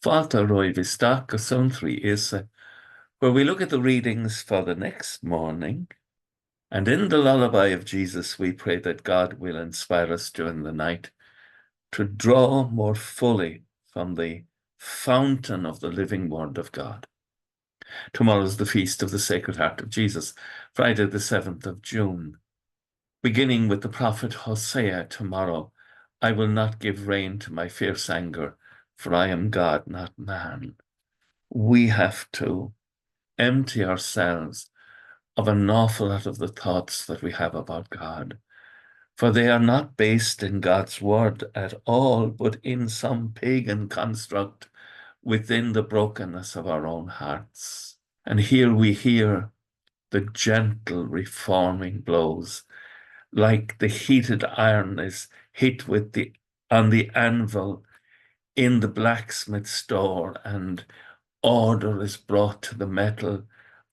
Folklore Suantraí Íosa, where we look at the readings for the next morning. And in the Lullaby of Jesus, we pray that God will inspire us during the night to draw more fully from the fountain of the living Word of God. Tomorrow is the Feast of the Sacred Heart of Jesus, Friday the 7th of June. Beginning with the prophet Hosea tomorrow, I will not give rein to my fierce anger, for I am God, not man. We have to empty ourselves of an awful lot of the thoughts that we have about God, for they are not based in God's word at all, but in some pagan construct within the brokenness of our own hearts. And here we hear the gentle reforming blows, like the heated iron is hit on the anvil in the blacksmith's store, and order is brought to the metal.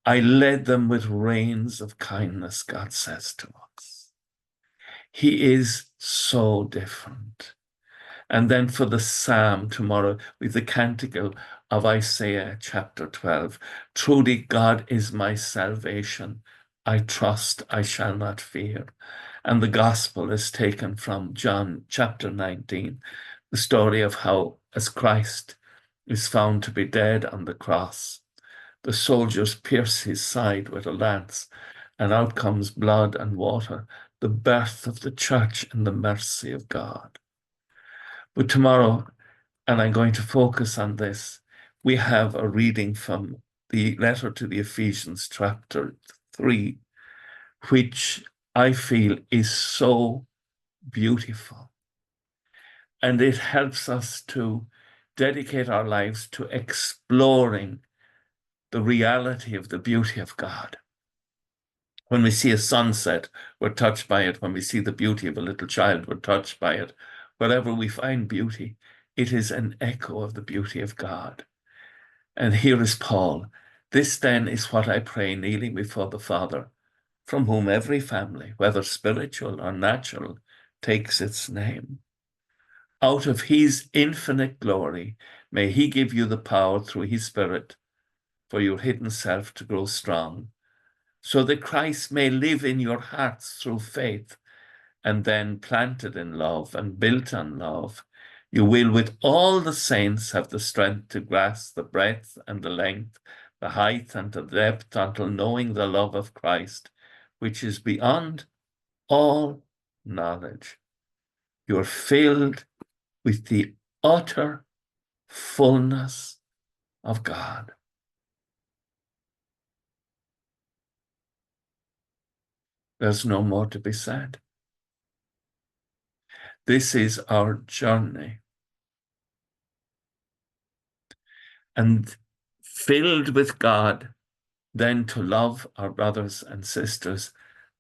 I led them with reins of kindness, God says to us. He is so different. And then for the psalm tomorrow, with the canticle of Isaiah chapter 12, truly God is my salvation. I trust, I shall not fear. And the gospel is taken from John chapter 19, the story of how, as Christ is found to be dead on the cross, the soldiers pierce his side with a lance, and out comes blood and water, the birth of the church and the mercy of God. But tomorrow, and I'm going to focus on this, we have a reading from the letter to the Ephesians, chapter 3, which I feel is so beautiful. And it helps us to dedicate our lives to exploring the reality of the beauty of God. When we see a sunset, we're touched by it. When we see the beauty of a little child, we're touched by it. Wherever we find beauty, it is an echo of the beauty of God. And here is Paul. This then is what I pray, kneeling before the Father, from whom every family, whether spiritual or natural, takes its name. Out of his infinite glory, may he give you the power through his Spirit for your hidden self to grow strong, so that Christ may live in your hearts through faith, and then planted in love and built on love, you will with all the saints have the strength to grasp the breadth and the length, the height and the depth, until knowing the love of Christ, which is beyond all knowledge. You are filled with the utter fullness of God. There's no more to be said. This is our journey. And filled with God, then to love our brothers and sisters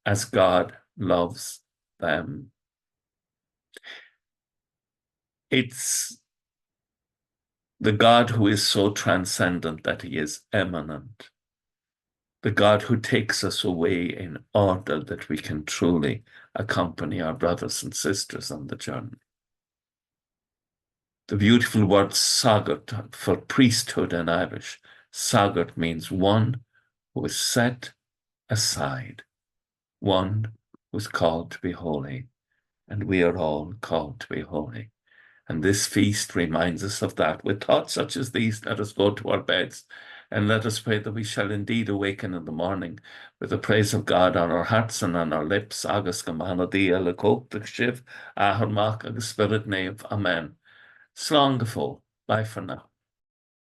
as God loves them. It's the God who is so transcendent that he is immanent. The God who takes us away in order that we can truly accompany our brothers and sisters on the journey. The beautiful word sagat for priesthood in Irish. Sagat means one who is set aside, one who is called to be holy, and we are all called to be holy. And this feast reminds us of that. With thoughts such as these, let us go to our beds, and let us pray that we shall indeed awaken in the morning with the praise of God on our hearts and on our lips. Agus gamana dia le cóptach shiv, ahar mach agus spirit nave. Amen. Slán go fóill. Bye for now.